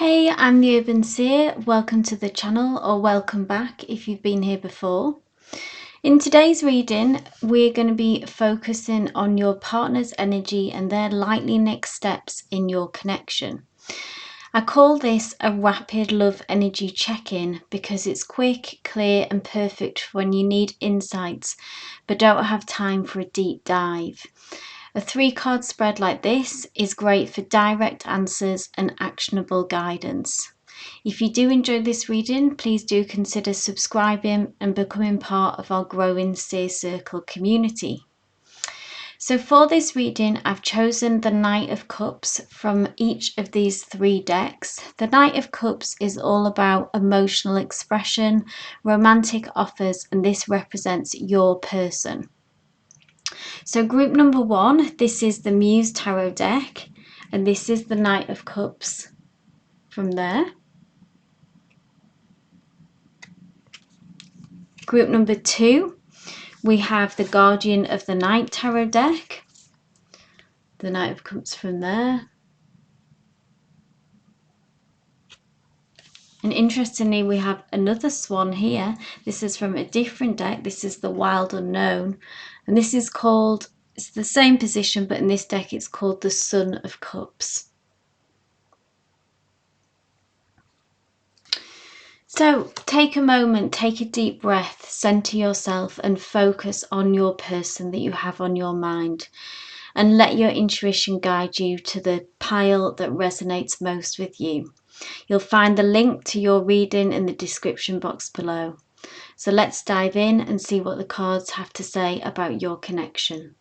Hey, I'm the Urban Seer. Welcome to the channel, or welcome back if you've been here before. In today's reading, we're going to be focusing on your partner's energy and their likely next steps in your connection. I call this a rapid love energy check-in because it's quick, clear and perfect when you need insights but don't have time for a deep dive. A 3-card spread like this is great for direct answers and actionable guidance. If you do enjoy this reading, please do consider subscribing and becoming part of our growing Seer Circle community. So for this reading, I've chosen the Knight of Cups from each of these 3 decks. The Knight of Cups is all about emotional expression, romantic offers, and this represents your person. So group number 1, this is the Muse Tarot deck, and this is the Knight of Cups from there. Group number 2, we have the Guardian of the Night Tarot deck, the Knight of Cups from there. And interestingly, we have another swan here. This is from a different deck. This is the Wild Unknown, and this is called, it's the same position, but in this deck it's called the Sun of Cups. So take a moment, take a deep breath, center yourself and focus on your person that you have on your mind, and let your intuition guide you to the pile that resonates most with you. You'll find the link to your reading in the description box below. So let's dive in and see what the cards have to say about your connection.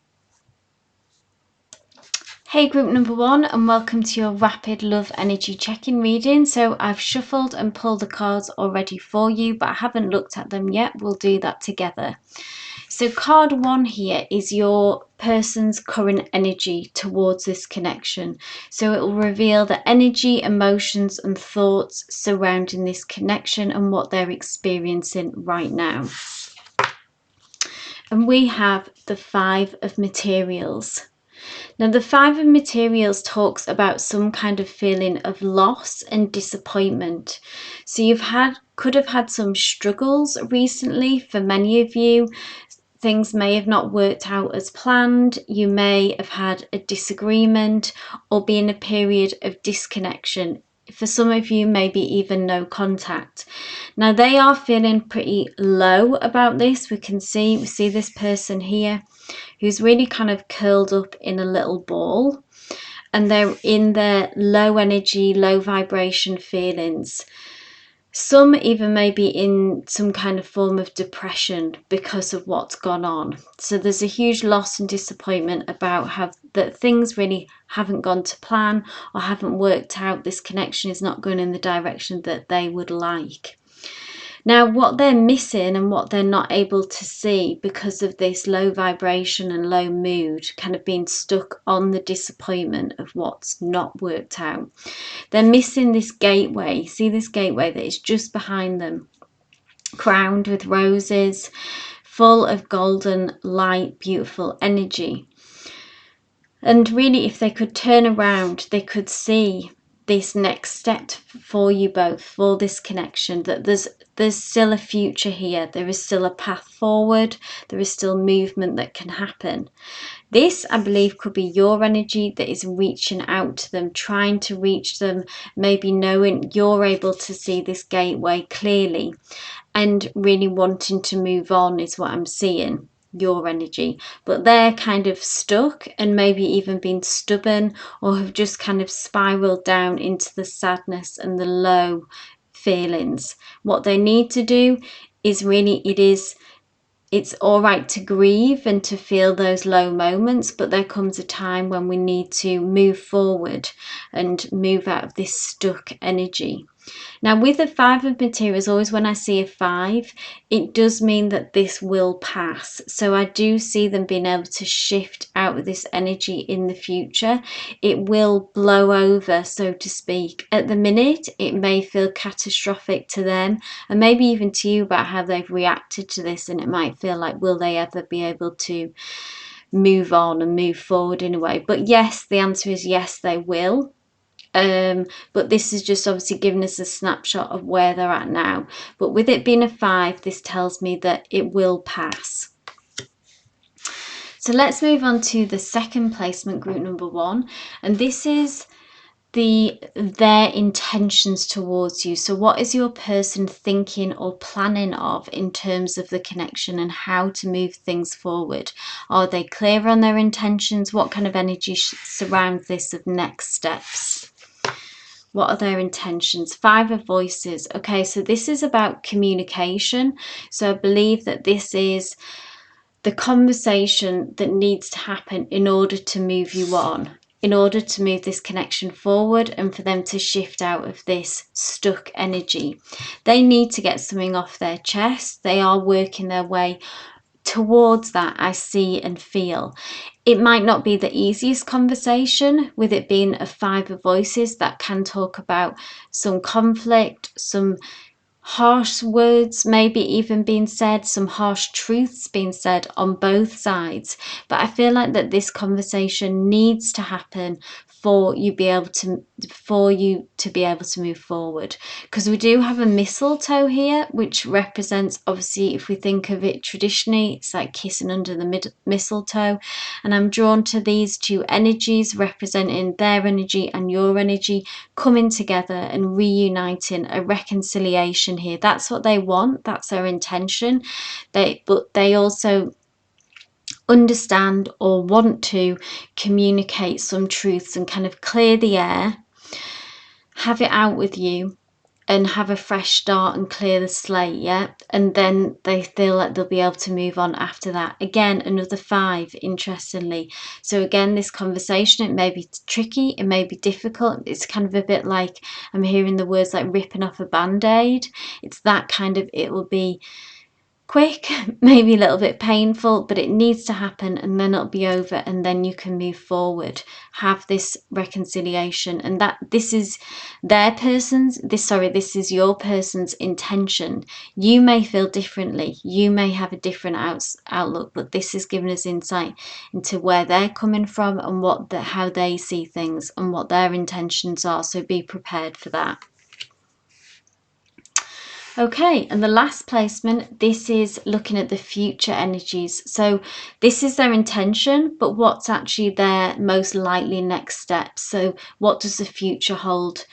Hey group number 1, and welcome to your rapid love energy check-in reading. So I've shuffled and pulled the cards already for you, but I haven't looked at them yet. We'll do that together. So card 1 here is your person's current energy towards this connection. So it will reveal the energy, emotions and thoughts surrounding this connection and what they're experiencing right now. And we have the 5 of Materials. Now the 5 of Materials talks about some kind of feeling of loss and disappointment. So could have had some struggles recently for many of you. Things may have not worked out as planned. You may have had a disagreement or be in a period of disconnection. For some of you, maybe even no contact. Now they are feeling pretty low about this. We see this person here who's really kind of curled up in a little ball, and they're in their low energy, low vibration feelings. Some even may be in some kind of form of depression because of what's gone on. So there's a huge loss and disappointment about that things really haven't gone to plan or haven't worked out. This connection is not going in the direction that they would like. Now what they're missing and what they're not able to see because of this low vibration and low mood, kind of being stuck on the disappointment of what's not worked out. They're missing this gateway. See this gateway that is just behind them, crowned with roses, full of golden light, beautiful energy. And really, if they could turn around, they could see this next step for you both, for this connection, that there's still a future here. There is still a path forward. There is still movement that can happen. This, I believe, could be your energy that is reaching out to them, trying to reach them, maybe knowing you're able to see this gateway clearly and really wanting to move on is what I'm seeing, your energy. But they're kind of stuck and maybe even been stubborn, or have just kind of spiraled down into the sadness and the low feelings. What they need to do is really, it's all right to grieve and to feel those low moments, but there comes a time when we need to move forward and move out of this stuck energy. Now with the 5 of Materials, always when I see a 5, it does mean that this will pass. So I do see them being able to shift out of this energy in the future. It will blow over, so to speak. At the minute, it may feel catastrophic to them, and maybe even to you, about how they've reacted to this, and it might feel like, will they ever be able to move on and move forward in a way? But yes, the answer is yes, they will. But this is just obviously giving us a snapshot of where they're at now. But with it being a 5, this tells me that it will pass. So let's move on to the second placement, group number 1, and this is their intentions towards you. So what is your person thinking or planning of in terms of the connection and how to move things forward? Are they clear on their intentions? What kind of energy surrounds this of next steps? What are their intentions? 5 of voices. Okay, so this is about communication. So I believe that this is the conversation that needs to happen in order to move you on, in order to move this connection forward and for them to shift out of this stuck energy. They need to get something off their chest. They are working their way towards that, I see and feel. It might not be the easiest conversation, with it being a 5 of voices that can talk about some conflict, some harsh words maybe even being said, some harsh truths being said on both sides. But I feel like that this conversation needs to happen for you to be able to move forward, because we do have a mistletoe here, which represents, obviously if we think of it traditionally, it's like kissing under the mistletoe, and I'm drawn to these 2 energies representing their energy and your energy coming together and reuniting, a reconciliation here. That's what they want, that's their intention. But they also understand or want to communicate some truths and kind of clear the air, have it out with you, and have a fresh start and clear the slate, yeah? And then they feel like they'll be able to move on after that. Again, another 5, interestingly. So again, this conversation, it may be tricky, it may be difficult. It's kind of a bit like, I'm hearing the words like ripping off a band-aid. It's that kind of, it will be quick, maybe a little bit painful, but it needs to happen, and then it'll be over, and then you can move forward, have this reconciliation. And that this is this is your person's intention. You may feel differently, you may have a different outlook, but this is giving us insight into where they're coming from and how they see things and what their intentions are. So be prepared for that. Okay, and the last placement, this is looking at the future energies. So this is their intention, but what's actually their most likely next step? So what does the future hold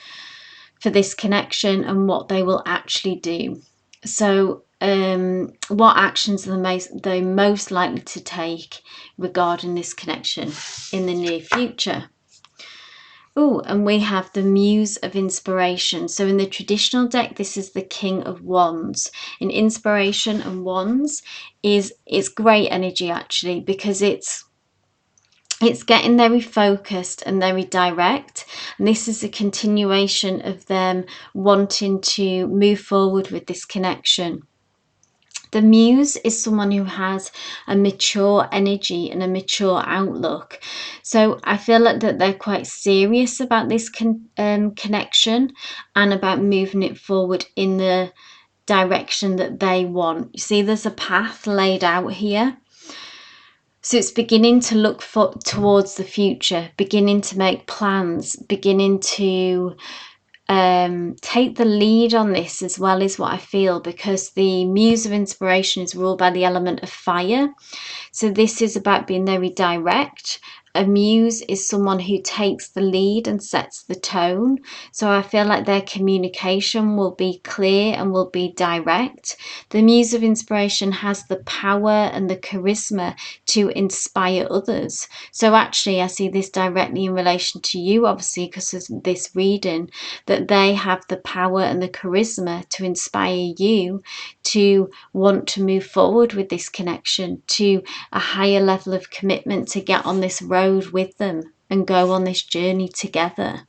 for this connection and what they will actually do? So what actions are they most likely to take regarding this connection in the near future? Oh, and we have the Muse of Inspiration. So in the traditional deck, this is the King of Wands. In Inspiration and Wands it's great energy actually, because it's getting very focused and very direct, and this is a continuation of them wanting to move forward with this connection. The Muse is someone who has a mature energy and a mature outlook. So I feel like that they're quite serious about this connection and about moving it forward in the direction that they want. You see, there's a path laid out here. So it's beginning to look towards the future, beginning to make plans, beginning to take the lead on this as well, is what I feel, because the Muse of Inspiration is ruled by the element of fire. So this is about being very direct. A muse is someone who takes the lead and sets the tone. So I feel like their communication will be clear and will be direct. The Muse of Inspiration has the power and the charisma to inspire others. So actually I see this directly in relation to you, obviously, because of this reading, that they have the power and the charisma to inspire you to want to move forward with this connection to a higher level of commitment, to get on this road with them and go on this journey together.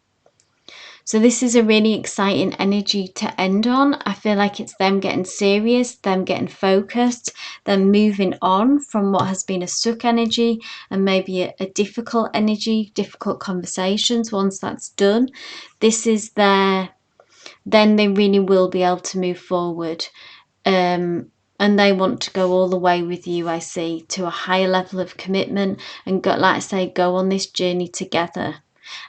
So this is a really exciting energy to end on. I feel like it's them getting serious, them getting focused, them moving on from what has been a stuck energy and maybe a difficult energy, difficult conversations. Once that's done, this is then they really will be able to move forward. And they want to go all the way with you, I see, to a higher level of commitment and go, like I say, go on this journey together.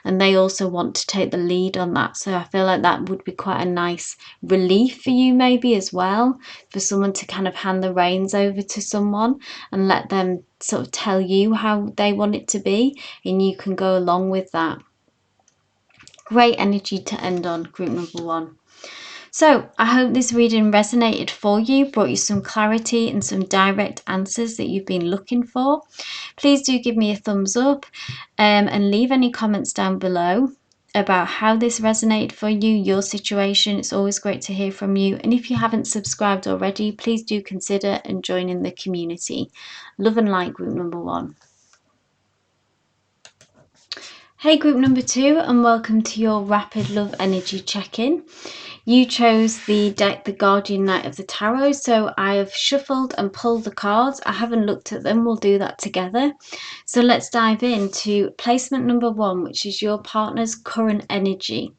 and they also want to take the lead on that. So I feel like that would be quite a nice relief for you maybe as well, for someone to kind of hand the reins over to someone and let them sort of tell you how they want it to be, and you can go along with that. Great energy to end on, group number 1. So I hope this reading resonated for you, brought you some clarity and some direct answers that you've been looking for. Please do give me a thumbs up and leave any comments down below about how this resonated for you, your situation. It's always great to hear from you. And if you haven't subscribed already, please do consider and join in the community. Love and light, group number 1. Hey group number 2, and welcome to your rapid love energy check-in. You chose the deck, the Guardian Knight of the Tarot, so I have shuffled and pulled the cards. I haven't looked at them, we'll do that together. So let's dive into placement number 1, which is your partner's current energy.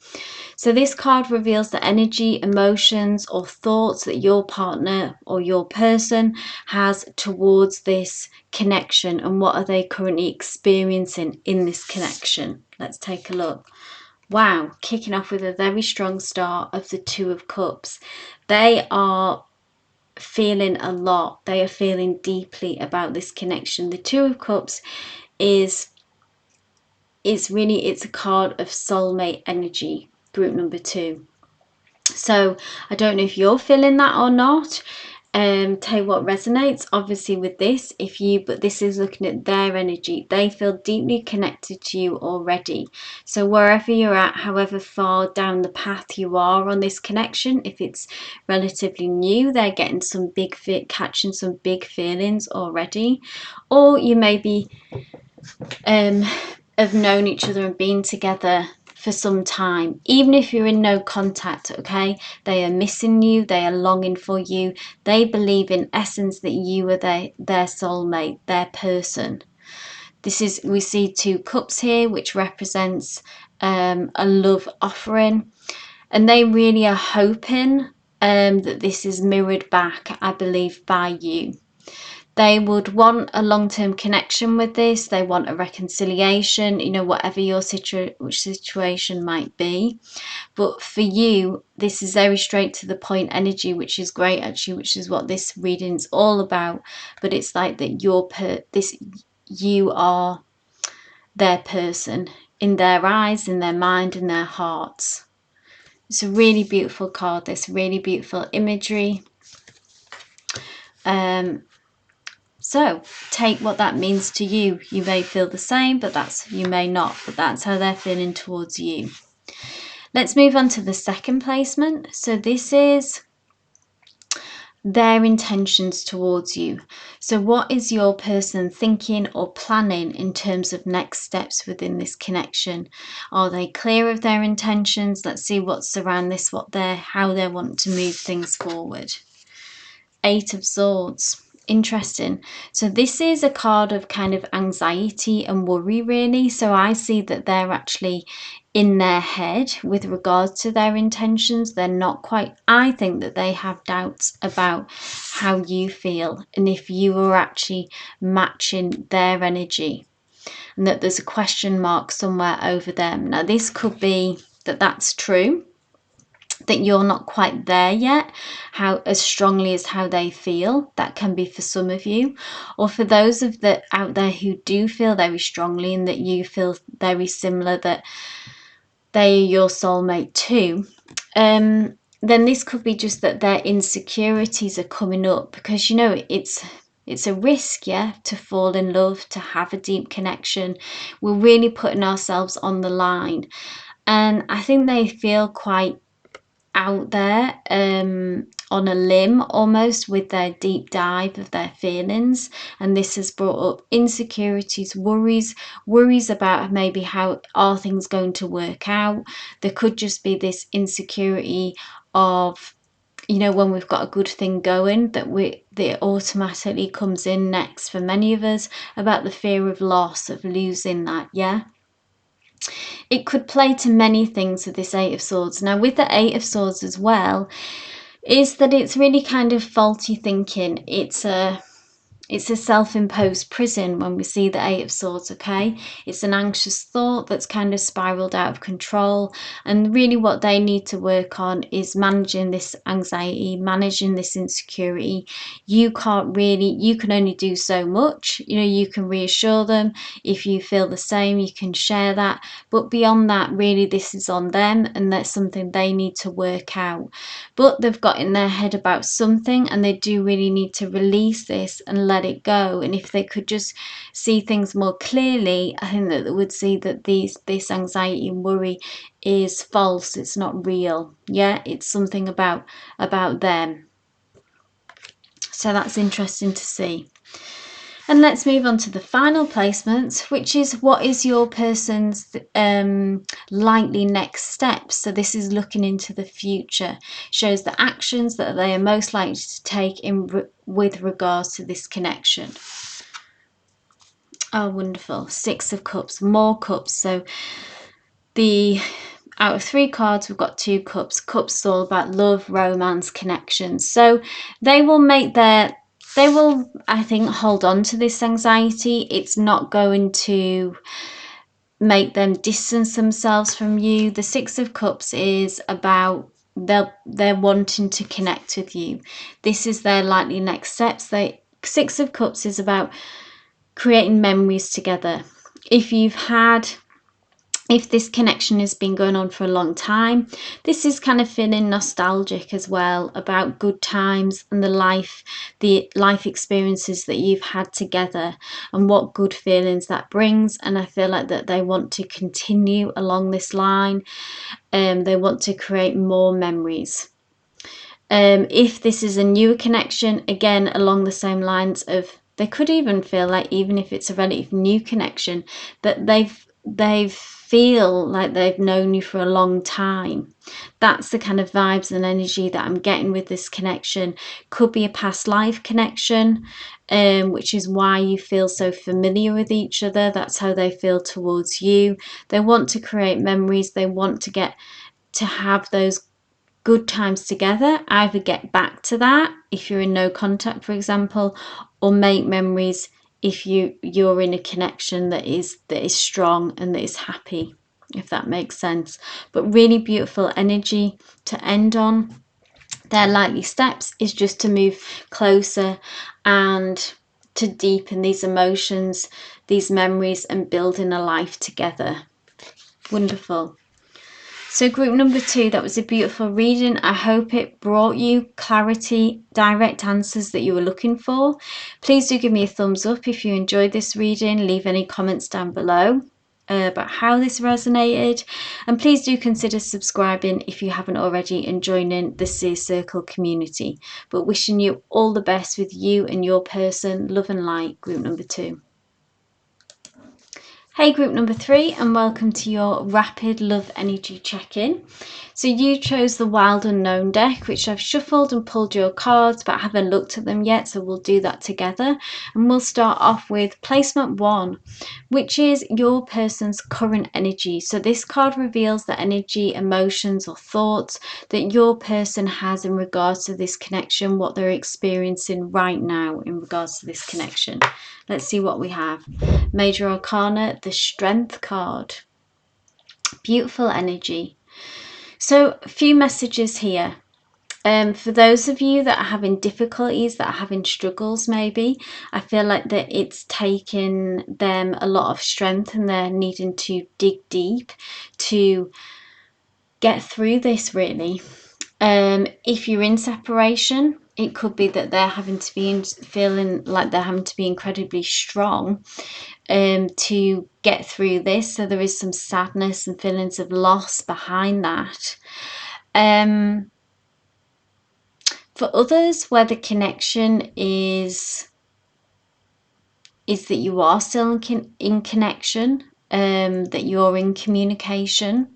So this card reveals the energy, emotions or thoughts that your partner or your person has towards this connection, and what are they currently experiencing in this connection. Let's take a look. Wow, kicking off with a very strong start of the Two of Cups. They are feeling a lot. They are feeling deeply about this connection. The Two of Cups is really, it's a card of soulmate energy, group number 2. So I don't know if you're feeling that or not. Tell you what resonates obviously with this, but this is looking at their energy. They feel deeply connected to you already. So wherever you're at, however far down the path you are on this connection, if it's relatively new, they're getting some catching some big feelings already, or you may be have known each other and been together for some time. Even if you're in no contact, okay, they are missing you, they are longing for you, they believe in essence that you are their soulmate, their person. This is, we see 2 cups here, which represents a love offering, and they really are hoping that this is mirrored back, I believe, by you. They would want a long-term connection with this. They want a reconciliation, you know, whatever your situation might be. But for you, this is very straight to the point energy, which is great actually, which is what this reading's all about. But it's like that you are their person in their eyes, in their mind, in their hearts. It's a really beautiful card, this really beautiful imagery. So take what that means to you. You may feel the same, but you may not, but that's how they're feeling towards you. Let's move on to the second placement. So this is their intentions towards you. So what is your person thinking or planning in terms of next steps within this connection? Are they clear of their intentions? Let's see what's around this, how they want to move things forward. 8 of Swords. Interesting. So this is a card of kind of anxiety and worry, really. So I see that they're actually in their head with regards to their intentions. They're not quite, I think that they have doubts about how you feel and if you are actually matching their energy, and that there's a question mark somewhere over them. Now this could be that that's true, that you're not quite there yet, as strongly as how they feel. That can be for some of you, or for those out there who do feel very strongly and that you feel very similar, that they are your soulmate too. Then this could be just that their insecurities are coming up, because you know it's a risk, yeah, to fall in love, to have a deep connection. We're really putting ourselves on the line, and I think they feel quite out there on a limb almost with their deep dive of their feelings, and this has brought up insecurities, worries about maybe how are things going to work out. There could just be this insecurity of, you know, when we've got a good thing going, that automatically comes in next for many of us, about the fear of loss, of losing that, yeah. It could play to many things with this 8 of Swords. Now with the 8 of Swords as well, is that it's really kind of faulty thinking. It's It's a self-imposed prison when we see the Eight of Swords, okay? It's an anxious thought that's kind of spiraled out of control. And really what they need to work on is managing this anxiety, managing this insecurity. You can't really, you can only do so much. You know, you can reassure them. If you feel the same, you can share that. But beyond that, really, this is on them, and that's something they need to work out. But they've got in their head about something, and they do really need to release this and let it go. And if they could just see things more clearly, I think that they would see that this anxiety and worry is false. It's not real. Yeah, it's something about them. So that's interesting to see. And let's move on to the final placement, which is what is your person's likely next steps. So this is looking into the future, shows the actions that they are most likely to take with regards to this connection. Oh, wonderful. Six of Cups, more cups. So out of 3 cards, we've got 2 cups. Cups is all about love, romance, connections. So they will, I think, hold on to this anxiety. It's not going to make them distance themselves from you. The Six of Cups is about they're wanting to connect with you. This is their likely next steps. Six of Cups is about creating memories together. If this connection has been going on for a long time, this is kind of feeling nostalgic as well, about good times and the life experiences that you've had together and what good feelings that brings. And I feel like that they want to continue along this line. They want to create more memories. If this is a newer connection, again, along the same lines of, they could even feel like, even if it's a relative new connection, that they feel like they've known you for a long time. That's the kind of vibes and energy that I'm getting with this connection. Could be a past life connection, which is why you feel so familiar with each other. That's how they feel towards you. They want to create memories. They want to get to have those good times together, either get back to that if you're in no contact, for example, or make memories if you're in a connection that is strong and that is happy, if that makes sense. But really beautiful energy to end on. Their likely steps is just to move closer and to deepen these emotions, these memories, and building a life together. Wonderful. So group number 2, that was a beautiful reading. I hope it brought you clarity, direct answers that you were looking for. Please do give me a thumbs up if you enjoyed this reading. Leave any comments down below about how this resonated. And please do consider subscribing if you haven't already and joining the Seer Circle community. But wishing you all the best with you and your person. Love and light, group number 2. Hey group number 3, and welcome to your rapid love energy check-in. So you chose the Wild Unknown deck, which I've shuffled and pulled your cards, but I haven't looked at them yet, so we'll do that together. And we'll start off with placement 1, which is your person's current energy. So this card reveals the energy, emotions or thoughts that your person has in regards to this connection, what they're experiencing right now in regards to this connection. Let's see what we have. Major Arcana, the Strength card. Beautiful energy. So a few messages here. For those of you that are having difficulties, that are having struggles maybe, I feel like that it's taken them a lot of strength and they're needing to dig deep to get through this really. If you're in separation, it could be that they're having to be feeling like they're having to be incredibly strong to get through this. So there is some sadness and feelings of loss behind that. For others, where the connection is that you are still in connection, that you're in communication.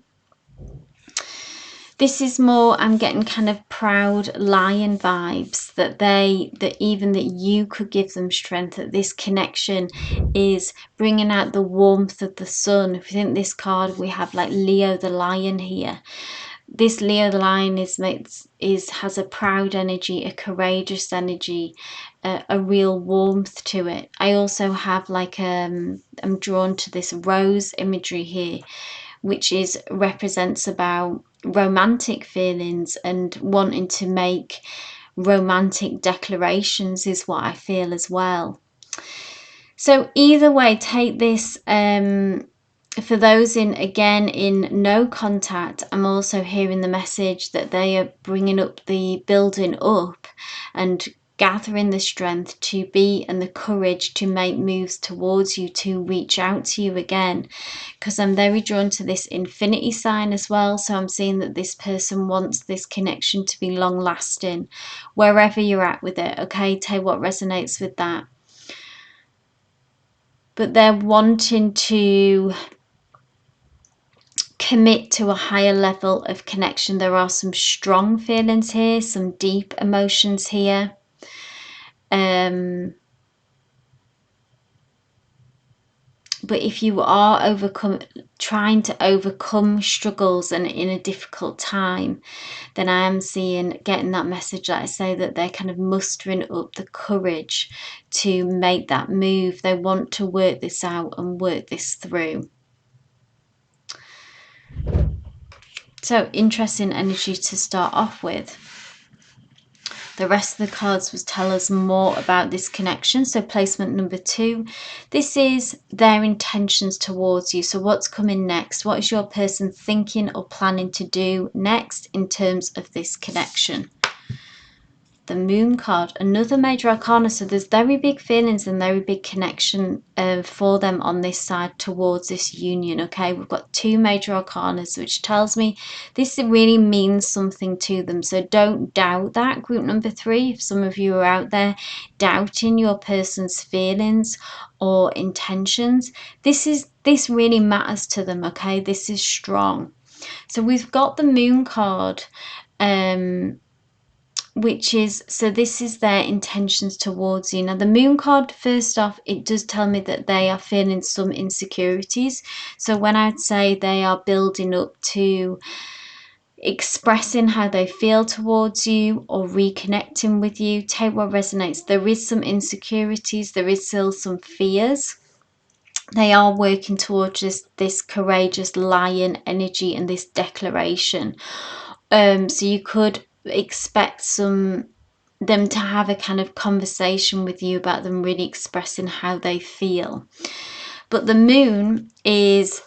This is more, I'm getting kind of proud lion vibes, that even that you could give them strength, that this connection is bringing out the warmth of the sun. If you think this card, we have like Leo the lion here. this Leo line has a proud energy, a courageous energy, a real warmth to it. I also have like I'm drawn to this rose imagery here, which represents about romantic feelings and wanting to make romantic declarations is what I feel as well. So either way, take this for those in no contact. I'm also hearing the message that they are bringing up the building up and gathering the strength to be and the courage to make moves towards you, to reach out to you again, because I'm very drawn to this infinity sign as well. So I'm seeing that this person wants this connection to be long lasting wherever you're at with it. Okay, take what resonates with that. But they're wanting to commit to a higher level of connection. There are some strong feelings here, some deep emotions here. But if you are trying to overcome struggles and in a difficult time, then I am getting that message that I say that they're kind of mustering up the courage to make that move. They want to work this out and work this through. So interesting energy to start off with. The rest of the cards will tell us more about this connection. So placement number 2, this is their intentions towards you. So what's coming next? What is your person thinking or planning to do next in terms of this connection? The Moon card, another major arcana. So there's very big feelings and very big connection for them on this side towards this union. Okay, we've got 2 major arcanas, which tells me this really means something to them. So don't doubt that, group number 3. If some of you are out there doubting your person's feelings or intentions, this really matters to them. Okay, this is strong. So we've got the Moon card, this is their intentions towards you. Now the Moon card, first off, it does tell me that they are feeling some insecurities. So when I'd say they are building up to expressing how they feel towards you or reconnecting with you, take what resonates. There is some insecurities, there is still some fears. They are working towards this courageous lion energy and this declaration. So you could expect them to have a kind of conversation with you about them really expressing how they feel. But the Moon is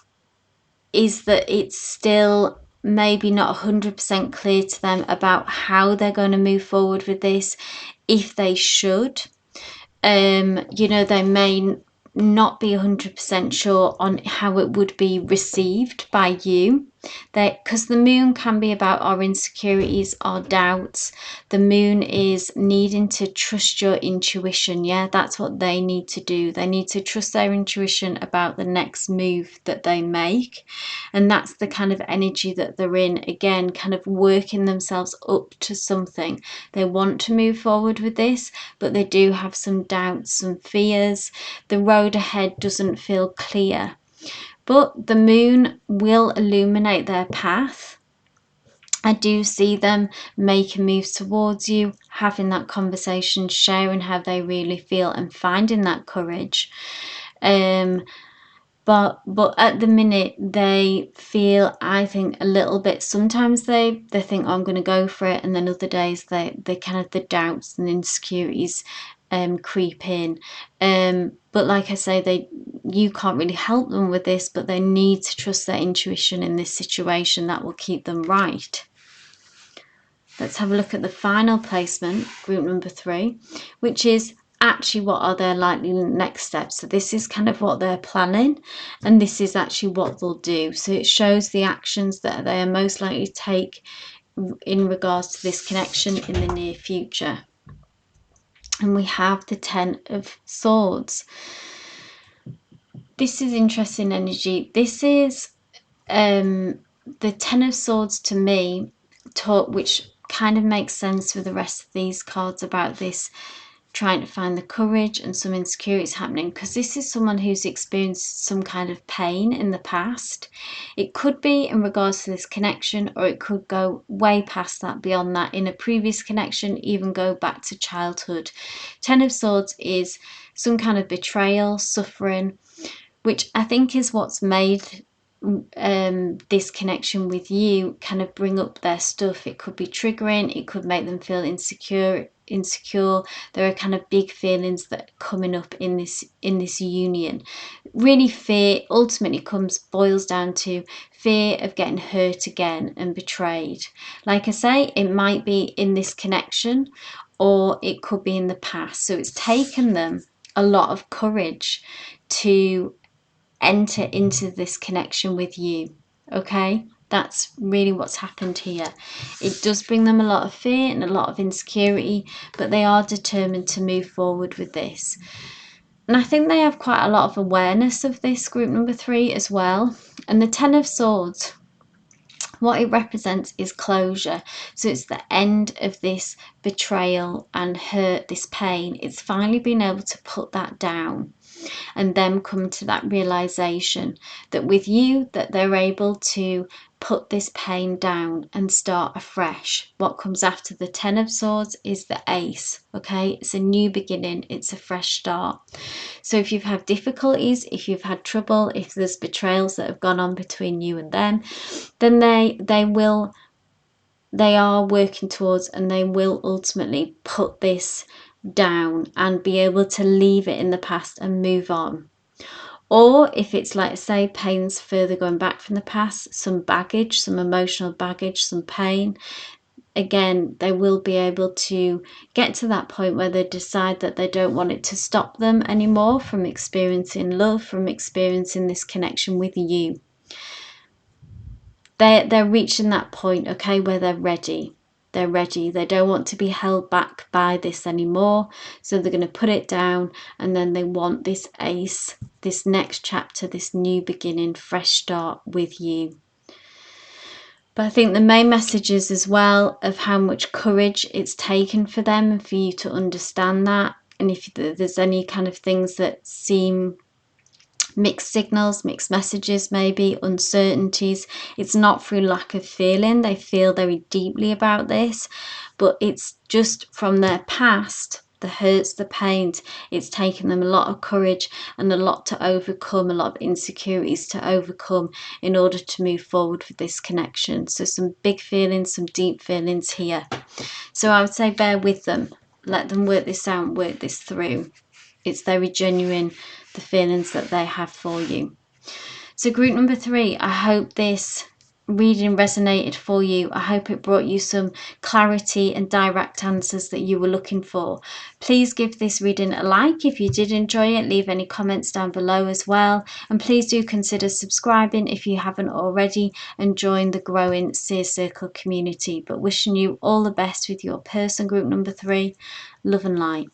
that it's still maybe not 100% clear to them about how they're going to move forward with this, if they should. They may not be 100% sure on how it would be received by you, because the Moon can be about our insecurities, our doubts. The Moon is needing to trust your intuition. Yeah, that's what they need to do. They need to trust their intuition about the next move that they make, and that's the kind of energy that they're in. Again, kind of working themselves up to something. They want to move forward with this, but they do have some doubts, some fears. The road ahead doesn't feel clear, but the Moon will illuminate their path. I do see them making moves towards you, having that conversation, sharing how they really feel and finding that courage. But at the minute they feel, I think, a little bit, sometimes they think, oh, I'm going to go for it, and then other days they kind of, the doubts and insecurities creep in. But like I say, you can't really help them with this, but they need to trust their intuition in this situation. That will keep them right. Let's have a look at the final placement, group number 3, which is actually what are their likely next steps. So this is kind of what they're planning, and this is actually what they'll do. So it shows the actions that they are most likely to take in regards to this connection in the near future. And we have the 10 of Swords. This is interesting energy. This is the 10 of Swords to me, which kind of makes sense for the rest of these cards about this trying to find the courage and some insecurities happening, because this is someone who's experienced some kind of pain in the past. It could be in regards to this connection, or it could go way past that, beyond that, in a previous connection, even go back to childhood. Ten of Swords is some kind of betrayal, suffering, which I think is what's made this connection with you kind of bring up their stuff. It could be triggering, it could make them feel insecure. There are kind of big feelings that are coming up in this union. Really, fear ultimately boils down to fear of getting hurt again and betrayed. Like I say, it might be in this connection, or it could be in the past. So it's taken them a lot of courage to enter into this connection with you. Okay, that's really what's happened here. It does bring them a lot of fear and a lot of insecurity, but they are determined to move forward with this. And I think they have quite a lot of awareness of this, group number 3 as well. And the Ten of Swords, what it represents is closure. So it's the end of this betrayal and hurt, this pain. It's finally been able to put that down, and then come to that realization that with you, that they're able to put this pain down and start afresh. What comes after the Ten of Swords is the Ace. Okay, it's a new beginning, it's a fresh start. So if you've had difficulties, if you've had trouble, if there's betrayals that have gone on between you and them, then they are working towards, and they will ultimately put this down and be able to leave it in the past and move on. Or if it's, like I say, pains further going back from the past, some baggage, some emotional baggage, some pain, again, they will be able to get to that point where they decide that they don't want it to stop them anymore from experiencing love, from experiencing this connection with you. They're reaching that point, okay, where they're ready. They're ready. They don't want to be held back by this anymore. So they're going to put it down, and then they want this Ace, this next chapter, this new beginning, fresh start with you. But I think the main message is as well of how much courage it's taken for them and for you to understand that. And if there's any kind of things that seem mixed signals, mixed messages, maybe uncertainties, it's not through lack of feeling. They feel very deeply about this, but it's just from their past, the hurts, the pains. It's taken them a lot of courage and a lot to overcome, a lot of insecurities to overcome in order to move forward with this connection. So some big feelings, some deep feelings here. So I would say bear with them, let them work this out, work this through. It's very genuine, the feelings that they have for you. So group number 3, I hope this reading resonated for you. I hope it brought you some clarity and direct answers that you were looking for. Please give this reading a like if you did enjoy it. Leave any comments down below as well. And please do consider subscribing if you haven't already, and join the growing Seer Circle community. But wishing you all the best with your person, group number 3. Love and light.